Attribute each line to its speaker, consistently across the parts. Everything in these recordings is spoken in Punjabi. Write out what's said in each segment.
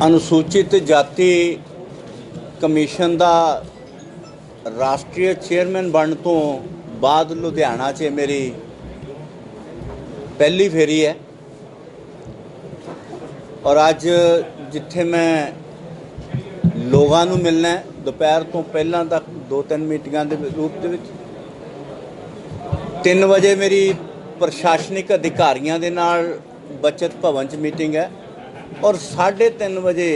Speaker 1: अनुसूचित जाति कमीशन का राष्ट्रीय चेयरमैन बनने तो बाद लुधियाना च मेरी पहली फेरी है और अज जिथे मैं लोगों को मिलना है दोपहर तो पहला तक 2-3 मीटिंगों के रूप के 3 बजे मेरी प्रशासनिक अधिकारियों के नाल बचत भवन च मीटिंग है और 3:30 बजे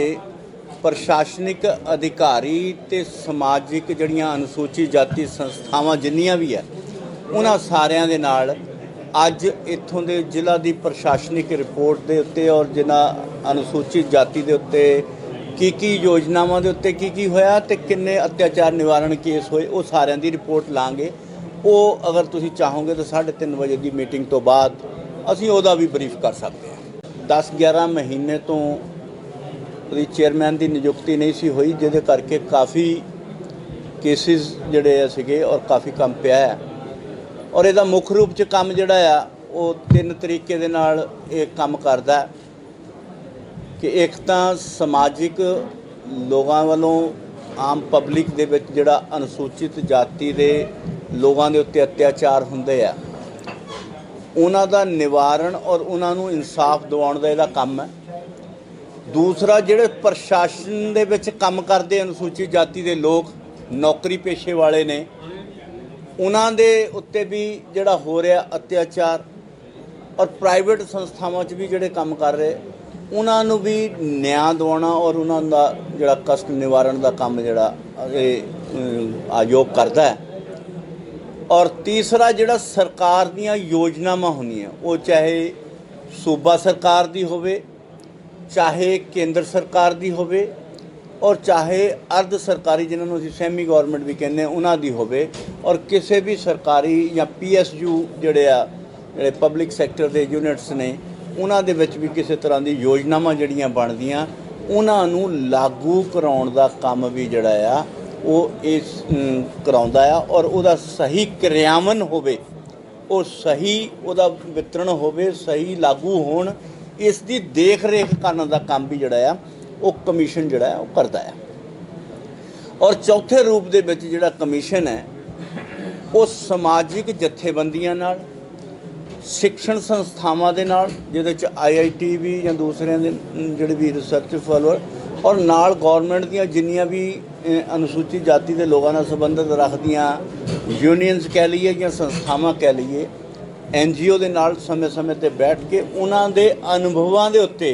Speaker 1: प्रशासनिक अधिकारी ते समाजिक जड़ियाँ अनुसूचित जाति संस्थावां जिन्नियां भी है उन्हां सारियां दे नाल अज इत्थों दे जिला दी प्रशासनिक रिपोर्ट के उत्ते और जिन्हां अनुसूचित जाति के उत्ते की योजनावां दे उत्ते की होया ते किन्ने अत्याचार निवारण केस होए वो सारियां दी रिपोर्ट लांगे। वो अगर तुसीं चाहोगे तो 3:30 बजे की मीटिंग तो बाद असीं उहदा भी ब्रीफ कर सकते हैं। 10-11 महीने तो चेयरमैन की नियुक्ति नहीं सी हुई जिहदे करके काफ़ी केसिस जिहड़े सीगे और काफ़ी काम पिया है और इहदा मुख रूप च काम जिहड़ा आ वो 3 तरीके दे नाल ये काम करदा है कि एक तो समाजिक लोगों वालों आम पब्लिक दे विच जिहड़ा अनुसूचित जाति दे लोगों के उत्ते अत्याचार हुंदे आ उन्हां दा निवारण और उन्हां नूं इंसाफ दिवाउण दा इहदा काम है। दूसरा जिहड़े प्रशासन दे विच काम करदे अनुसूचित जाति के लोग नौकरी पेशे वाले ने उन्हां दे उत्ते भी जिहड़ा हो रहा अत्याचार और प्राइवेट संस्थावां च भी जिहड़े काम कर रहे उन्हां नूं भी न्याय दिवाउणा और उन्हां दा जिहड़ा कष्ट निवारण दा काम जिहड़ा आयोग करदा है। और तीसरा जिहड़ा सरकार दीयां योजनावां होंदियां वो चाहे सूबा सरकार दी होवे चाहे केंद्र सरकार दी होवे और चाहे अर्ध सरकारी जिन्होंने असीं सैमी गौरमेंट भी कहने उन्हां दी होवे और किसी भी सरकारी या PSU जिहड़े पब्लिक सैक्टर के यूनिट्स ने उन्हां दे विच भी किसी तरह की योजनावां जिहड़ियां बनदियां उन्हां नूं लागू कराउण दा काम भी जिहड़ा आ वो इस कराउंदा आ और उहदा सही क्रियान्वयन होवे और सही उहदा वितरण होवे सही लागू होण इसकी देख रेख करने का काम भी जिहड़ा आ वो कमीशन जिहड़ा है वो करता है। और चौथे रूप दे विच जिहड़ा कमीशन है वो समाजिक जथेबंदियां नाल शिक्षण संस्थावां दे नाल जिहदे च IIT भी या दूसरे जिहड़े भी रिसर्च फॉलोअर और नाल गौरमेंट दीयां जिन्नियां भी अनुसूचित जाति के लोगों नाल संबंधित रखदियां यूनियंस कह लीए या संस्थावां कह लीए NGO दे नाल समय समय ते बैठ के उन्हां दे अनुभवां दे उत्ते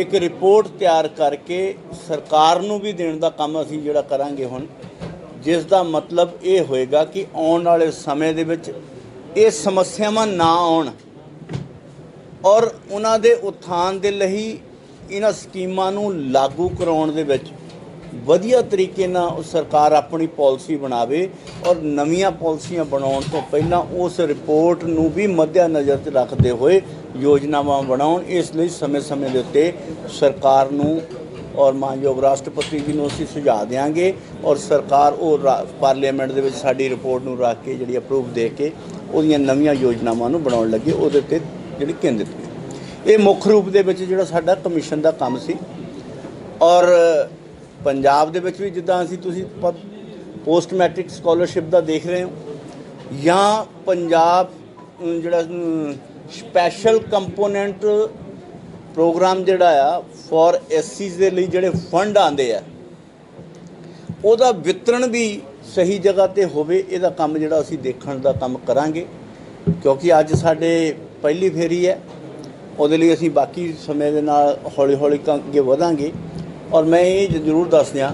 Speaker 1: एक रिपोर्ट तैयार करके सरकार नूं भी देण दा काम असीं जिहड़ा करांगे हुण जिस दा मतलब ये होएगा कि आउण वाले समय दे विच ये समस्यावां ना आउण और उन्हां दे उत्थान दे लई इन्हां स्कीमां नूं लागू कराउण दे विच वधिया तरीके नाल सरकार अपनी पॉलिसी बनावे और नवीं पॉलिसियां बनाउण तो पहलां उस रिपोर्ट नूं भी मद्देनज़र च रखते हुए योजनावां बनाउण। इसलिए समय समय के उत्ते सरकार नूं और मानयोग राष्ट्रपति जी नूं असीं सुझाव देंगे और सरकार वो पार्लीमेंट दे विच साडी रिपोर्ट नूं रख के जिहड़ी अप्रूव दे के उहदियां नवीं योजनावां नूं बनाउण लगे उहदे ते जिहड़ी केंद्रित होई। ये मुख रूप दे विच जिहड़ा साडा कमीशन दा काम सी। और पंजाब दे विच भी जिद्दां असीं तुसीं पोस्ट मैट्रिक स्कॉलरशिप दा देख रहे हो या पंजाब जिहड़ा स्पैशल कंपोनेंट प्रोग्राम जिहड़ा आ फॉर SCs दे लई जिहड़े फंड आंदे आ उहदा वितरण भी सही जगह ते होवे इहदा काम जिहड़ा असीं देखण दा काम करांगे क्योंकि अज साडे पहली फेरी है उहदे लई असीं बाकी समय दे नाल हौली हौली अगे वधांगे। और मैं ये जरूर दस दियां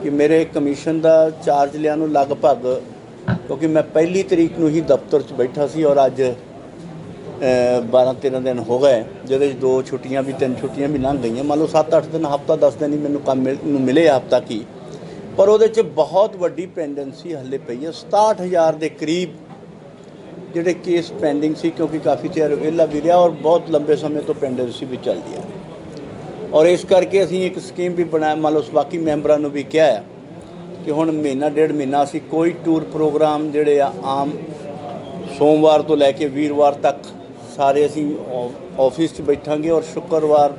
Speaker 1: कि मेरे कमीशन का चार्ज लिया नूं लगभग क्योंकि मैं 1 तरीक नूं ही दफ्तर च बैठा सी और अज 12-13 दिन हो गए जिहदे 2 छुट्टियां भी 3 छुट्टियां भी लंघ गई। मान लो 7-8 दिन हफ्ता 10 दिन ही मैनूं काम मिले हफ्ता की पर उहदे च बहुत वड्डी पेंडेंसी हले पई है 67,000 के करीब जिहड़े केस पेंडिंग सी क्योंकि काफ़ी चिर वेला भी रहा और बहुत लंबे समय तो पेंडेंसी भी चल रही है। और इस करके असीं एक स्कीम भी बनाया मान लो बाकी मैंबरां नूं भी कहा है कि हुण महीना 1.5 महीना असीं कोई टूर प्रोग्राम जिहड़े आम सोमवार तो लैके वीरवार तक सारे असीं ऑफिस च बैठांगे और शुक्रवार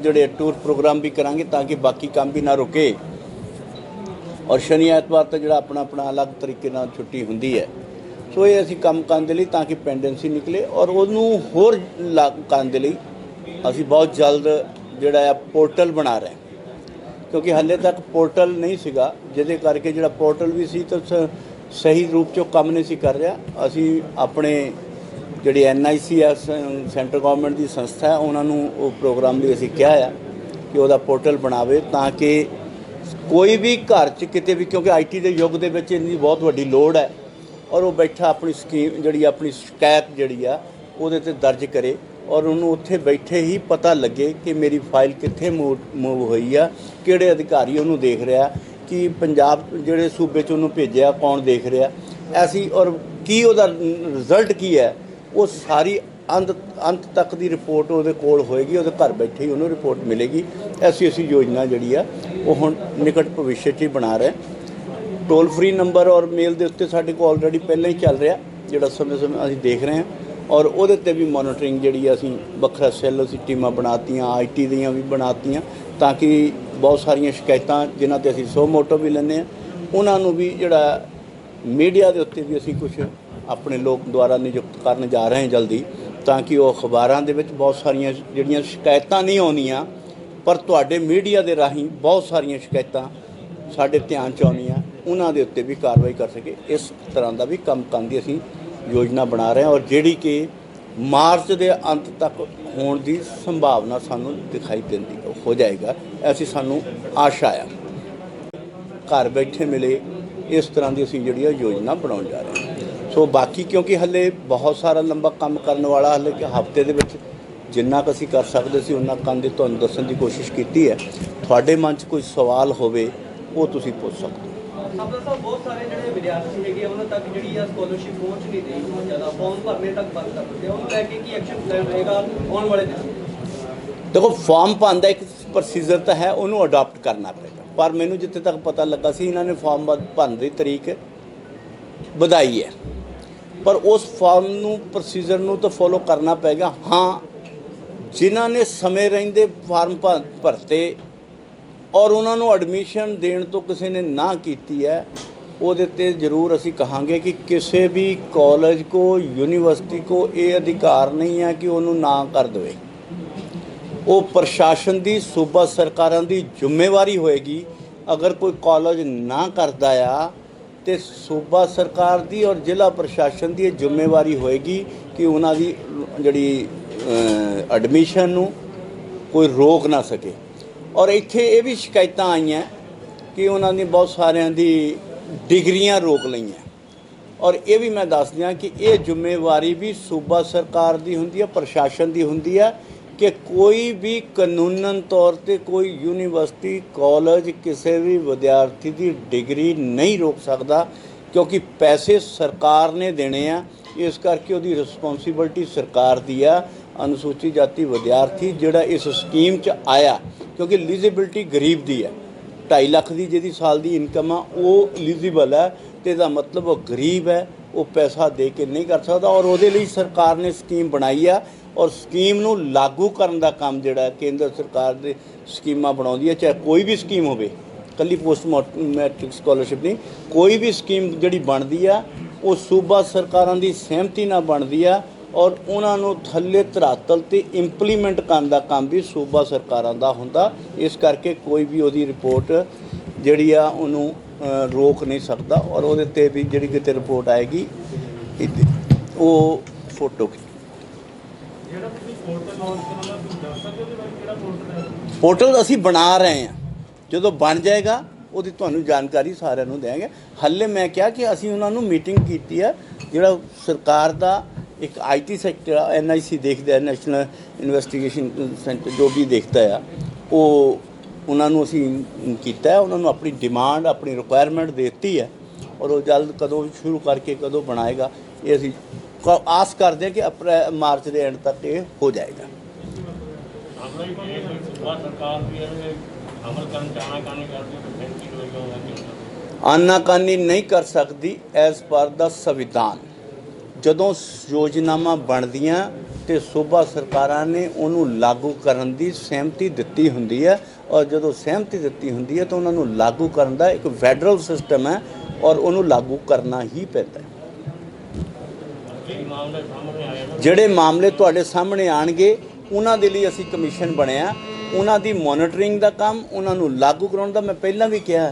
Speaker 1: ਜਿਹੜੇ ਟੂਰ ਪ੍ਰੋਗਰਾਮ ਵੀ ਕਰਾਂਗੇ ਤਾਂ ਕਿ ਬਾਕੀ ਕੰਮ ਵੀ ਨਾ ਰੁਕੇ। ਔਰ ਸ਼ਨੀ ਐਤਵਾਰ ਤਾਂ ਜਿਹੜਾ ਆਪਣਾ ਆਪਣਾ ਅਲੱਗ ਤਰੀਕੇ ਨਾਲ ਛੁੱਟੀ ਹੁੰਦੀ ਹੈ। ਸੋ ਇਹ ਅਸੀਂ ਕੰਮ ਕਰਨ ਦੇ ਲਈ ਤਾਂ ਕਿ ਪੈਂਡੈਂਸੀ ਨਿਕਲੇ ਔਰ ਉਹਨੂੰ ਹੋਰ ਕਰਨ ਦੇ ਲਈ ਅਸੀਂ ਬਹੁਤ ਜਲਦ ਜਿਹੜਾ ਆ ਪੋਰਟਲ ਬਣਾ ਰਹੇ, ਕਿਉਂਕਿ ਹਾਲੇ ਤੱਕ ਪੋਰਟਲ ਨਹੀਂ ਸੀਗਾ, ਜਿਹਦੇ ਕਰਕੇ ਜਿਹੜਾ ਪੋਰਟਲ ਵੀ ਸੀ ਤਾਂ ਸਹੀ ਰੂਪ 'ਚ ਕੰਮ ਨਹੀਂ ਸੀ ਕਰ ਰਿਹਾ। ਅਸੀਂ ਆਪਣੇ ਜਿਹੜੀ NIC ਆ, ਸੈਂਟਰ ਗਵਰਨਮੈਂਟ ਦੀ ਸੰਸਥਾ ਹੈ, ਉਹਨਾਂ ਨੂੰ ਉਹ ਪ੍ਰੋਗਰਾਮ ਲਈ ਅਸੀਂ ਕਿਹਾ ਆ ਕਿ ਉਹਦਾ ਪੋਰਟਲ ਬਣਾਵੇ ਤਾਂ ਕਿ ਕੋਈ ਵੀ ਘਰ 'ਚ ਕਿਤੇ ਵੀ, ਕਿਉਂਕਿ IT ਦੇ ਯੁੱਗ ਦੇ ਵਿੱਚ ਇਹਦੀ ਬਹੁਤ ਵੱਡੀ ਲੋੜ ਹੈ, ਔਰ ਉਹ ਬੈਠਾ ਆਪਣੀ ਸਕੀਮ ਜਿਹੜੀ ਆਪਣੀ ਸ਼ਿਕਾਇਤ ਜਿਹੜੀ ਆ ਉਹਦੇ 'ਤੇ ਦਰਜ ਕਰੇ ਔਰ ਉਹਨੂੰ ਉੱਥੇ ਬੈਠੇ ਹੀ ਪਤਾ ਲੱਗੇ ਕਿ ਮੇਰੀ ਫਾਈਲ ਕਿੱਥੇ ਮੂਵ ਹੋਈ ਆ, ਕਿਹੜੇ ਅਧਿਕਾਰੀ ਉਹਨੂੰ ਦੇਖ ਰਿਹਾ, ਕਿ ਪੰਜਾਬ ਜਿਹੜੇ ਸੂਬੇ 'ਚ ਉਹਨੂੰ ਭੇਜਿਆ ਕੌਣ ਦੇਖ ਰਿਹਾ ਐਸੀ, ਔਰ ਕੀ ਉਹਦਾ ਰਿਜ਼ਲਟ ਕੀ ਹੈ, ਉਹ ਸਾਰੀ ਅੰਤ ਤੱਕ ਦੀ ਰਿਪੋਰਟ ਉਹਦੇ ਕੋਲ ਹੋਏਗੀ, ਉਹਦੇ ਘਰ ਬੈਠੇ ਹੀ ਉਹਨੂੰ ਰਿਪੋਰਟ ਮਿਲੇਗੀ। ਐਸੀ ਯੋਜਨਾ ਜਿਹੜੀ ਆ ਉਹ ਹੁਣ ਨਿਕਟ ਭਵਿੱਖ 'ਚ ਹੀ ਬਣਾ ਰਹੇ। ਟੋਲ ਫ੍ਰੀ ਨੰਬਰ ਔਰ ਮੇਲ ਦੇ ਉੱਤੇ ਸਾਡੇ ਕੋਲ ਆਲਰੇਡੀ ਪਹਿਲਾਂ ਹੀ ਚੱਲ ਰਿਹਾ, ਜਿਹੜਾ ਸਮੇਂ ਅਸੀਂ ਦੇਖ ਰਹੇ ਹਾਂ, ਔਰ ਉਹਦੇ 'ਤੇ ਵੀ ਮੋਨੀਟਰਿੰਗ ਜਿਹੜੀ ਅਸੀਂ ਵੱਖਰਾ ਸੈੱਲ ਅਸੀਂ ਟੀਮਾਂ ਬਣਾਤੀਆਂ, IT ਦੀਆਂ ਵੀ ਬਣਾਤੀਆਂ, ਤਾਂ ਕਿ ਬਹੁਤ ਸਾਰੀਆਂ ਸ਼ਿਕਾਇਤਾਂ ਜਿਨ੍ਹਾਂ 'ਤੇ ਅਸੀਂ ਸੋ ਮੋਟੋ ਵੀ ਲੈਂਦੇ ਹਾਂ, ਉਹਨਾਂ ਨੂੰ ਵੀ ਜਿਹੜਾ ਮੀਡੀਆ ਦੇ ਉੱਤੇ ਵੀ ਅਸੀਂ ਕੁਝ ਆਪਣੇ ਲੋਕ ਦੁਆਰਾ ਨਿਯੁਕਤ ਕਰਨ ਜਾ ਰਹੇ ਹਾਂ ਜਲਦੀ, ਤਾਂ ਕਿ ਉਹ ਅਖਬਾਰਾਂ ਦੇ ਵਿੱਚ ਬਹੁਤ ਸਾਰੀਆਂ ਜਿਹੜੀਆਂ ਸ਼ਿਕਾਇਤਾਂ ਨਹੀਂ ਆਉਂਦੀਆਂ, ਪਰ ਤੁਹਾਡੇ ਮੀਡੀਆ ਦੇ ਰਾਹੀਂ ਬਹੁਤ ਸਾਰੀਆਂ ਸ਼ਿਕਾਇਤਾਂ ਸਾਡੇ ਧਿਆਨ 'ਚ ਆਉਂਦੀਆਂ, ਉਹਨਾਂ ਦੇ ਉੱਤੇ ਵੀ ਕਾਰਵਾਈ ਕਰ ਸਕੇ। ਇਸ ਤਰ੍ਹਾਂ ਦਾ ਵੀ ਕੰਮ ਕਰਨ ਦੀ ਅਸੀਂ ਯੋਜਨਾ ਬਣਾ ਰਹੇ ਹਾਂ, ਔਰ ਜਿਹੜੀ ਕਿ ਮਾਰਚ ਦੇ ਅੰਤ ਤੱਕ ਹੋਣ ਦੀ ਸੰਭਾਵਨਾ ਸਾਨੂੰ ਦਿਖਾਈ ਦਿੰਦੀ ਹੋ ਜਾਏਗਾ, ਐਸੀ ਸਾਨੂੰ ਆਸ਼ਾ ਆ। ਘਰ ਬੈਠੇ ਮਿਲੇ ਇਸ ਤਰ੍ਹਾਂ ਦੀ ਅਸੀਂ ਜਿਹੜੀ ਯੋਜਨਾ ਬਣਾਉਣ ਜਾ ਰਹੇ ਹਾਂ। ਸੋ ਬਾਕੀ ਕਿਉਂਕਿ ਹਲੇ ਬਹੁਤ ਸਾਰਾ ਲੰਬਾ ਕੰਮ ਕਰਨ ਵਾਲਾ, ਹਲੇ ਕਿ ਹਫ਼ਤੇ ਦੇ ਵਿੱਚ ਜਿੰਨਾ ਕੁ ਅਸੀਂ ਕਰ ਸਕਦੇ ਸੀ ਉਹਨਾਂ ਕੰਮ ਦੀ ਤੁਹਾਨੂੰ ਦੱਸਣ ਦੀ ਕੋਸ਼ਿਸ਼ ਕੀਤੀ ਹੈ। ਤੁਹਾਡੇ ਮਨ 'ਚ ਕੋਈ ਸਵਾਲ ਹੋਵੇ ਉਹ ਤੁਸੀਂ ਪੁੱਛ ਸਕਦੇ ਹੋ।
Speaker 2: ਸਾਬਰ ਸਾਹਿਬ, ਬਹੁਤ ਸਾਰੇ ਜਿਹੜੇ ਵਿਦਿਆਰਥੀ ਹੈਗੇ ਉਹਨਾਂ ਤੱਕ ਜਿਹੜੀ ਆ ਸਕੋਲਰਸ਼ਿਪ ਪਹੁੰਚ ਨਹੀਂ ਰਹੀ, ਬਹੁਤ ਜ਼ਿਆਦਾ ਫਾਰਮ ਭਰਨੇ ਤੱਕ ਬੰਦ ਕਰ ਦਿੱਤੇ, ਉਹਨੂੰ ਲੈ ਕੇ ਕੀ ਐਕਸ਼ਨ ਪਲਾਨ ਰਹੇਗਾ ਆਉਣ ਵਾਲੇ ਦਿਨ?
Speaker 1: ਦੇਖੋ, ਫਾਰਮ ਭਰਨ ਦਾ ਇੱਕ ਪ੍ਰੋਸੀਜਰ ਤਾਂ ਹੈ, ਉਹਨੂੰ ਅਡਾਪਟ ਕਰਨਾ ਪਏਗਾ, ਪਰ ਮੈਨੂੰ ਜਿੱਥੇ ਤੱਕ ਪਤਾ ਲੱਗਾ ਸੀ ਇਹਨਾਂ ਨੇ ਫਾਰਮ ਭਰਨ ਦੀ ਤਰੀਕ ਵਧਾਈ ਹੈ, ਪਰ ਉਸ ਫਾਰਮ ਨੂੰ ਪ੍ਰੋਸੀਜਰ ਨੂੰ ਤਾਂ ਫੋਲੋ ਕਰਨਾ ਪਏਗਾ। ਹਾਂ, ਜਿਨ੍ਹਾਂ ਨੇ ਸਮੇਂ ਰਹਿੰਦੇ ਫਾਰਮ ਭਰਤੇ ਔਰ ਉਹਨਾਂ ਨੂੰ ਐਡਮਿਸ਼ਨ ਦੇਣ ਤੋਂ ਕਿਸੇ ਨੇ ਨਾ ਕੀਤੀ ਹੈ, ਉਹਦੇ 'ਤੇ ਜ਼ਰੂਰ ਅਸੀਂ ਕਹਾਂਗੇ ਕਿ ਕਿਸੇ ਵੀ ਕਾਲਜ ਕੋ ਯੂਨੀਵਰਸਿਟੀ ਕੋ ਇਹ ਅਧਿਕਾਰ ਨਹੀਂ ਹੈ ਕਿ ਉਹਨੂੰ ਨਾ ਕਰ ਦੇਵੇ। ਉਹ ਪ੍ਰਸ਼ਾਸਨ ਦੀ, ਸੂਬਾ ਸਰਕਾਰਾਂ ਦੀ ਜ਼ਿੰਮੇਵਾਰੀ ਹੋਏਗੀ। ਅਗਰ ਕੋਈ ਕਾਲਜ ਨਾ ਕਰਦਾ ਆ ਤੇ ਸੂਬਾ ਸਰਕਾਰ ਦੀ ਔਰ ਜ਼ਿਲ੍ਹਾ ਪ੍ਰਸ਼ਾਸਨ ਦੀ ਇਹ ਜ਼ਿੰਮੇਵਾਰੀ ਹੋਏਗੀ ਕਿ ਉਹਨਾਂ ਦੀ ਜਿਹੜੀ ਐਡਮਿਸ਼ਨ ਨੂੰ ਕੋਈ ਰੋਕ ਨਾ ਸਕੇ। ਔਰ ਇੱਥੇ ਇਹ ਵੀ ਸ਼ਿਕਾਇਤਾਂ ਆਈਆਂ ਕਿ ਉਹਨਾਂ ਦੀ ਬਹੁਤ ਸਾਰਿਆਂ ਦੀ ਡਿਗਰੀਆਂ ਰੋਕ ਲਈਆਂ, ਔਰ ਇਹ ਵੀ ਮੈਂ ਦੱਸ ਦਿਆਂ ਕਿ ਇਹ ਜ਼ਿੰਮੇਵਾਰੀ ਵੀ ਸੂਬਾ ਸਰਕਾਰ ਦੀ ਹੁੰਦੀ ਹੈ, ਪ੍ਰਸ਼ਾਸਨ ਦੀ ਹੁੰਦੀ ਹੈ ਕਿ ਕੋਈ ਵੀ ਕਾਨੂੰਨਨ ਤੌਰ 'ਤੇ ਕੋਈ ਯੂਨੀਵਰਸਿਟੀ, ਕਾਲਜ ਕਿਸੇ ਵੀ ਵਿਦਿਆਰਥੀ ਦੀ ਡਿਗਰੀ ਨਹੀਂ ਰੋਕ ਸਕਦਾ, ਕਿਉਂਕਿ ਪੈਸੇ ਸਰਕਾਰ ਨੇ ਦੇਣੇ ਆ, ਇਸ ਕਰਕੇ ਉਹਦੀ ਰਿਸਪੌਂਸਿਬਿਲਟੀ ਸਰਕਾਰ ਦੀ ਆ। ਅਨੁਸੂਚਿਤ ਜਾਤੀ ਵਿਦਿਆਰਥੀ ਜਿਹੜਾ ਇਸ ਸਕੀਮ 'ਚ ਆਇਆ, ਕਿਉਂਕਿ ਐਲੀਜੀਬਿਲਟੀ ਗਰੀਬ ਦੀ ਹੈ, 2.5 ਲੱਖ ਦੀ ਜਿਹਦੀ ਸਾਲ ਦੀ ਇਨਕਮ ਆ ਉਹ ਐਲੀਜੀਬਲ ਹੈ, ਅਤੇ ਇਹਦਾ ਮਤਲਬ ਉਹ ਗਰੀਬ ਹੈ, ਉਹ ਪੈਸਾ ਦੇ ਕੇ ਨਹੀਂ ਕਰ ਸਕਦਾ, ਔਰ ਉਹਦੇ ਲਈ ਸਰਕਾਰ ਨੇ ਸਕੀਮ ਬਣਾਈ ਆ। ਔਰ ਸਕੀਮ ਨੂੰ ਲਾਗੂ ਕਰਨ ਦਾ ਕੰਮ ਜਿਹੜਾ ਕੇਂਦਰ ਸਰਕਾਰ ਦੇ ਸਕੀਮਾਂ ਬਣਾਉਂਦੀ ਹੈ, ਚਾਹੇ ਕੋਈ ਵੀ ਸਕੀਮ ਹੋਵੇ, ਇਕੱਲੀ ਪੋਸਟ ਮੈਟ੍ਰਿਕ ਸਕਾਲਰਸ਼ਿਪ ਨਹੀਂ, ਕੋਈ ਵੀ ਸਕੀਮ ਜਿਹੜੀ ਬਣਦੀ ਆ ਉਹ ਸੂਬਾ ਸਰਕਾਰਾਂ ਦੀ ਸਹਿਮਤੀ ਨਾਲ ਬਣਦੀ ਆ, ਔਰ ਉਹਨਾਂ ਨੂੰ ਥੱਲੇ ਧਰਾਤਲ 'ਤੇ ਇੰਪਲੀਮੈਂਟ ਕਰਨ ਦਾ ਕੰਮ ਵੀ ਸੂਬਾ ਸਰਕਾਰਾਂ ਦਾ ਹੁੰਦਾ। ਇਸ ਕਰਕੇ ਕੋਈ ਵੀ ਉਹਦੀ ਰਿਪੋਰਟ ਜਿਹੜੀ ਆ ਉਹਨੂੰ ਰੋਕ ਨਹੀਂ ਸਕਦਾ, ਔਰ ਉਹਦੇ 'ਤੇ ਵੀ ਜਿਹੜੀ ਕਿਤੇ ਰਿਪੋਰਟ ਆਏਗੀ ਉਹ ਫੋਟੋ ਪੋਰਟਲ ਅਸੀਂ ਬਣਾ ਰਹੇ ਹਾਂ, ਜਦੋਂ ਬਣ ਜਾਏਗਾ ਉਹਦੀ ਤੁਹਾਨੂੰ ਜਾਣਕਾਰੀ ਸਾਰਿਆਂ ਨੂੰ ਦੇਵਾਂਗੇ। ਹਾਲੇ ਮੈਂ ਕਿਹਾ ਕਿ ਅਸੀਂ ਉਹਨਾਂ ਨੂੰ ਮੀਟਿੰਗ ਕੀਤੀ ਹੈ, ਜਿਹੜਾ ਸਰਕਾਰ ਦਾ ਇੱਕ IT ਸੈਕਟਰ NIC ਦੇਖਦਾ, ਨੈਸ਼ਨਲ ਇਨਵੈਸਟੀਗੇਸ਼ਨ ਸੈਂਟਰ ਜੋ ਵੀ ਦੇਖਦਾ ਆ, ਉਹ ਉਹਨਾਂ ਨੂੰ ਅਸੀਂ ਕੀਤਾ, ਉਹਨਾਂ ਨੂੰ ਆਪਣੀ ਡਿਮਾਂਡ, ਆਪਣੀ ਰਿਕੁਆਇਰਮੈਂਟ ਦੇ ਦਿੱਤੀ ਹੈ, ਔਰ ਉਹ ਜਲਦ ਕਦੋਂ ਸ਼ੁਰੂ ਕਰਕੇ ਕਦੋਂ ਬਣਾਏਗਾ ਇਹ ਅਸੀਂ ਆਸ ਕਰਦੇ हैं कि मार्च के एंड तक ये हो जाएगा। आनाकानी नहीं कर सकती एज पर द संविधान। ਜਦੋਂ ਯੋਜਨਾਵਾਂ ਬਣਦੀਆਂ ਤੇ ਸੂਬਾ ਸਰਕਾਰਾਂ ਨੇ ਉਹਨੂੰ ਲਾਗੂ ਕਰਨ ਦੀ ਸਹਿਮਤੀ ਦਿੱਤੀ ਹੁੰਦੀ ਹੈ ਔਰ ਜਦੋਂ ਸਹਿਮਤੀ ਦਿੱਤੀ ਹੁੰਦੀ ਹੈ ਤਾਂ ਉਹਨਾਂ ਨੂੰ ਲਾਗੂ ਕਰਨ ਦਾ ਇੱਕ ਫੈਡਰਲ ਸਿਸਟਮ ਹੈ ਔਰ ਉਹਨੂੰ ਲਾਗੂ ਕਰਨਾ ਹੀ ਪੈਂਦਾ ਹੈ। ਜਿਹੜੇ ਮਾਮਲੇ ਤੁਹਾਡੇ ਸਾਹਮਣੇ ਆਣਗੇ ਉਹਨਾਂ ਦੇ ਲਈ ਅਸੀਂ ਕਮਿਸ਼ਨ ਬਣਿਆ, ਉਹਨਾਂ ਦੀ ਮੋਨੀਟਰਿੰਗ ਦਾ ਕੰਮ, ਉਹਨਾਂ ਨੂੰ ਲਾਗੂ ਕਰਾਉਣ ਦਾ। ਮੈਂ ਪਹਿਲਾਂ ਵੀ ਕਿਹਾ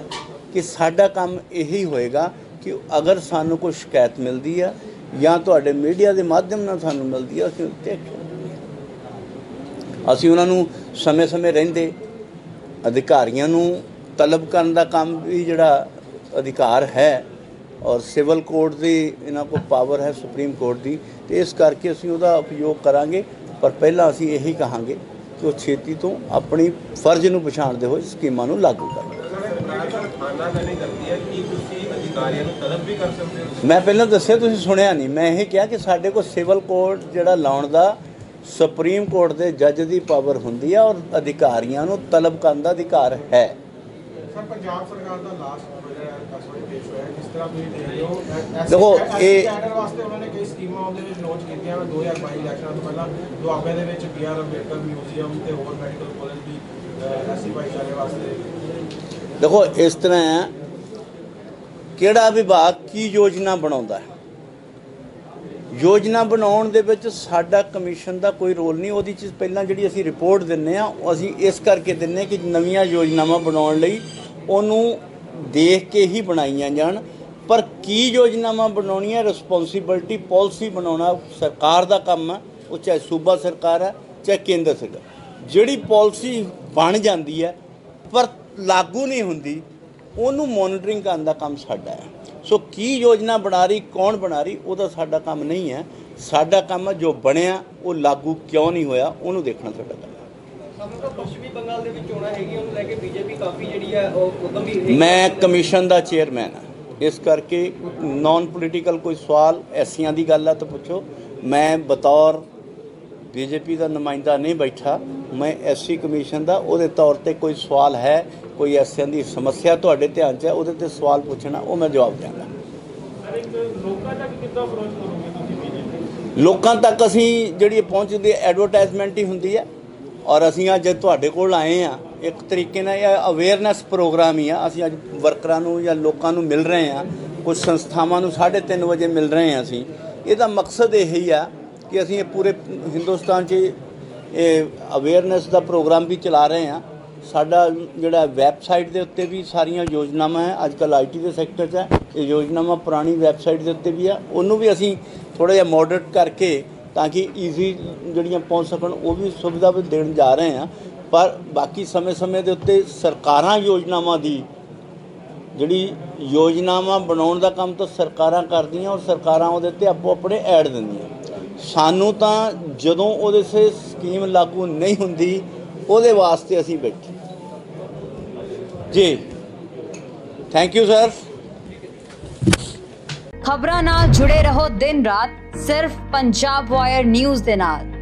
Speaker 1: ਕਿ ਸਾਡਾ ਕੰਮ ਇਹੀ ਹੋਏਗਾ ਕਿ ਅਗਰ ਸਾਨੂੰ ਕੋਈ ਸ਼ਿਕਾਇਤ ਮਿਲਦੀ ਆ ਜਾਂ ਤੁਹਾਡੇ ਮੀਡੀਆ ਦੇ ਮਾਧਿਅਮ ਨਾਲ ਸਾਨੂੰ ਮਿਲਦੀ ਆ, ਅਸੀਂ ਉਹਨਾਂ ਨੂੰ ਸਮੇਂ-ਸਮੇਂ ਰਹਿੰਦੇ ਅਧਿਕਾਰੀਆਂ ਨੂੰ ਤਲਬ ਕਰਨ ਦਾ ਕੰਮ ਵੀ ਜਿਹੜਾ ਅਧਿਕਾਰ ਹੈ ਔਰ ਸਿਵਲ ਕੋਰਟ ਦੀ ਇਹਨਾਂ ਕੋਲ ਪਾਵਰ ਹੈ, ਸੁਪਰੀਮ ਕੋਰਟ ਦੀ, ਤੇ ਇਸ ਕਰਕੇ ਅਸੀਂ ਉਹਦਾ ਉਪਯੋਗ ਕਰਾਂਗੇ। ਪਰ ਪਹਿਲਾਂ ਅਸੀਂ ਇਹੀ ਕਹਾਂਗੇ ਕਿ ਉਹ ਛੇਤੀ ਤੋਂ ਆਪਣੀ ਫਰਜ਼ ਨੂੰ ਪਛਾਣਦੇ ਹੋਏ ਸਕੀਮਾਂ ਨੂੰ ਲਾਗੂ ਕਰਨ। ਮੈਂ ਪਹਿਲਾਂ ਦੱਸਿਆ, ਤੁਸੀਂ ਸੁਣਿਆ ਨਹੀਂ। ਮੈਂ ਇਹ ਕਿਹਾ ਕਿ ਸਾਡੇ ਕੋਲ ਸਿਵਲ ਕੋਰਟ ਜਿਹੜਾ ਲਾਉਣ ਦਾ ਸੁਪਰੀਮ ਕੋਰਟ ਦੇ ਜੱਜ ਦੀ ਪਾਵਰ ਹੁੰਦੀ ਹੈ ਔਰ ਅਧਿਕਾਰੀਆਂ ਨੂੰ ਤਲਬ ਕਰਨ ਦਾ ਅਧਿਕਾਰ ਹੈ।
Speaker 3: ਸਰ, ਪੰਜਾਬ ਸਰਕਾਰ ਦਾ ਲਾਸਟ ਬਜਟ ਇਸ ਵਾਰੀ ਪੇਸ਼ ਹੋਇਆ, ਕਿਸ ਤਰ੍ਹਾਂ ਤੁਸੀਂ ਦੇਖ ਰਹੇ ਹੋ?
Speaker 1: ਦੇਖੋ, ਇਹ
Speaker 3: ਕੈਡਰ ਵਾਸਤੇ ਉਹਨਾਂ ਨੇ ਕਈ ਸਕੀਮਾਂ ਉਹਦੇ ਵਿੱਚ ਲਾਂਚ ਕੀਤੀਆਂ 2022 ਇਲੈਕਸ਼ਨਾਂ ਤੋਂ ਪਹਿਲਾਂ। ਦੁਆਬੇ ਦੇ ਵਿੱਚ BR ਅੰਬੇਡਕਰ ਮਿਊਜ਼ੀਅਮ ਤੇ ਹੋਰ ਮੈਡੀਕਲ ਕਾਲਜ ਵੀ ਐਸਸੀ ਭਾਈਚਾਰੇ ਵਾਸਤੇ।
Speaker 1: ਦੇਖੋ, ਇਸ ਤਰ੍ਹਾਂ ਹੈ, ਕਿਹੜਾ ਵਿਭਾਗ ਕੀ ਯੋਜਨਾ ਬਣਾਉਂਦਾ ਹੈ, ਯੋਜਨਾ ਬਣਾਉਣ ਦੇ ਵਿੱਚ ਸਾਡਾ ਕਮਿਸ਼ਨ ਦਾ ਕੋਈ ਰੋਲ ਨਹੀਂ। ਉਹਦੀ ਚੀਜ਼ ਪਹਿਲਾਂ ਜਿਹੜੀ ਅਸੀਂ ਰਿਪੋਰਟ ਦਿੰਦੇ ਆ, ਅਸੀਂ ਇਸ ਕਰਕੇ ਦਿੰਦੇ ਕਿ ਨਵੀਆਂ ਯੋਜਨਾਵਾਂ ਬਣਾਉਣ ਲਈ ਉਹਨੂੰ ਦੇਖ ਕੇ ਹੀ ਬਣਾਈਆਂ ਜਾਣ। ਪਰ ਕੀ ਯੋਜਨਾਵਾਂ ਬਣਾਉਣੀਆਂ, ਰਿਸਪੌਂਸਿਬਿਲਟੀ ਪਾਲਿਸੀ ਬਣਾਉਣਾ ਸਰਕਾਰ ਦਾ ਕੰਮ ਹੈ, ਉਹ ਚਾਹੇ ਸੂਬਾ ਸਰਕਾਰ ਹੈ ਚਾਹੇ ਕੇਂਦਰ ਸਰਕਾਰ। ਜਿਹੜੀ ਪਾਲਿਸੀ ਬਣ ਜਾਂਦੀ ਹੈ ਪਰ ਲਾਗੂ ਨਹੀਂ ਹੁੰਦੀ, ਉਹਨੂੰ ਮੋਨੀਟਰਿੰਗ ਕਰਨ ਦਾ ਕੰਮ ਸਾਡਾ ਹੈ। ਸੋ ਕੀ ਯੋਜਨਾ ਬਣਾ ਰਹੀ, ਕੌਣ ਬਣਾ ਰਹੀ, ਉਹਦਾ ਸਾਡਾ ਕੰਮ ਨਹੀਂ ਹੈ। ਸਾਡਾ ਕੰਮ ਹੈ ਜੋ ਬਣਿਆ ਉਹ ਲਾਗੂ ਕਿਉਂ ਨਹੀਂ ਹੋਇਆ, ਉਹਨੂੰ ਦੇਖਣਾ ਸਾਡਾ ਕੰਮ ਹੈ।
Speaker 2: ਪੱਛਮੀ ਬੰਗਾਲ ਦੇ ਵਿੱਚ ਚੋਣਾਂ ਹੈਗੀਆਂ, ਉਹਨੂੰ ਲੈ ਕੇ ਬੀਜੇਪੀ ਕਾਫੀ ਜਿਹੜੀ ਹੈ ਉਹ ਉਦਮ ਵੀ।
Speaker 1: ਮੈਂ ਕਮਿਸ਼ਨ ਦਾ ਚੇਅਰਮੈਨ ਹਾਂ, ਇਸ ਕਰਕੇ ਨਾਨ ਪੋਲੀਟੀਕਲ ਕੋਈ ਸਵਾਲ ਐਸੀਆਂ ਦੀ ਗੱਲ ਆ ਤਾਂ ਪੁੱਛੋ। ਮੈਂ ਬਤੌਰ ਬੀਜੇਪੀ ਦਾ ਨੁਮਾਇੰਦਾ ਨਹੀਂ ਬੈਠਾ, ਮੈਂ ਐਸਸੀ ਕਮਿਸ਼ਨ ਦਾ, ਉਹਦੇ ਤੌਰ ਤੇ ਕੋਈ ਸਵਾਲ ਹੈ, ਕੋਈ ਐਸਿਆਂ ਦੀ ਸਮੱਸਿਆ ਤੁਹਾਡੇ ਧਿਆਨ 'ਚ ਹੈ, ਉਹਦੇ ਤੇ ਸਵਾਲ ਪੁੱਛਣਾ, ਉਹ ਮੈਂ ਜਵਾਬ ਦਿਆਂਗਾ। ਲੋਕਾਂ ਤੱਕ ਅਸੀਂ ਜਿਹੜੀ ਪਹੁੰਚਦੀ ਐਡਵਰਟਾਈਜ਼ਮੈਂਟ ਹੀ ਹੁੰਦੀ ਹੈ ਔਰ ਅਸੀਂ ਅੱਜ ਤੁਹਾਡੇ ਕੋਲ ਆਏ ਹਾਂ, ਇੱਕ ਤਰੀਕੇ ਨਾਲ ਇਹ ਅਵੇਅਰਨੈਸ ਪ੍ਰੋਗਰਾਮ ਹੀ ਆ। ਅਸੀਂ ਅੱਜ ਵਰਕਰਾਂ ਨੂੰ ਜਾਂ ਲੋਕਾਂ ਨੂੰ ਮਿਲ ਰਹੇ ਹਾਂ, ਕੁਝ ਸੰਸਥਾਵਾਂ ਨੂੰ 3:30 ਵਜੇ ਮਿਲ ਰਹੇ ਹਾਂ। ਅਸੀਂ ਇਹਦਾ ਮਕਸਦ ਇਹ ਹੀ ਆ ਕਿ ਅਸੀਂ ਇਹ ਪੂਰੇ ਹਿੰਦੁਸਤਾਨ 'ਚ ਇਹ ਅਵੇਅਰਨੈਸ ਦਾ ਪ੍ਰੋਗਰਾਮ ਵੀ ਚਲਾ ਰਹੇ ਹਾਂ। ਸਾਡਾ ਜਿਹੜਾ ਵੈਬਸਾਈਟ ਦੇ ਉੱਤੇ ਵੀ ਸਾਰੀਆਂ ਯੋਜਨਾਵਾਂ ਹੈ, ਅੱਜ ਕੱਲ੍ਹ IT ਦੇ ਸੈਕਟਰ 'ਚ ਹੈ ਇਹ ਯੋਜਨਾਵਾਂ, ਪੁਰਾਣੀ ਵੈਬਸਾਈਟ ਦੇ ਉੱਤੇ ਵੀ ਆ, ਉਹਨੂੰ ਵੀ ਅਸੀਂ ਥੋੜ੍ਹਾ ਜਿਹਾ ਮੋਡਰੇਟ ਕਰਕੇ ਤਾਂ ਕਿ ਈਜ਼ੀ ਜਿਹੜੀਆਂ ਪਹੁੰਚ ਸਕਣ, ਉਹ ਵੀ ਸੁਵਿਧਾ ਵੀ ਦੇਣ ਜਾ ਰਹੇ ਹਾਂ। ਪਰ ਬਾਕੀ ਸਮੇਂ ਦੇ ਉੱਤੇ ਸਰਕਾਰਾਂ ਯੋਜਨਾਵਾਂ ਦੀ ਜਿਹੜੀ ਯੋਜਨਾਵਾਂ ਬਣਾਉਣ ਦਾ ਕੰਮ ਤਾਂ ਸਰਕਾਰਾਂ ਕਰਦੀਆਂ ਔਰ ਸਰਕਾਰਾਂ ਉਹਦੇ 'ਤੇ ਆਪੋ ਆਪਣੇ ਐਡ ਦਿੰਦੀਆਂ। ਸਾਨੂੰ ਤਾਂ ਜਦੋਂ ਉਹਦੇ 'ਤੇ ਸਕੀਮ ਲਾਗੂ ਨਹੀਂ ਹੁੰਦੀ, ਉਹਦੇ ਵਾਸਤੇ ਅਸੀਂ ਬੈਠੇ ਜੀ। Thank you sir.
Speaker 4: ਖਬਰਾਂ ਨਾਲ ਜੁੜੇ ਰਹੋ ਦਿਨ ਰਾਤ ਸਿਰਫ ਪੰਜਾਬ ਵਾਇਰ ਨਿਊਜ਼ ਦੇ ਨਾਲ।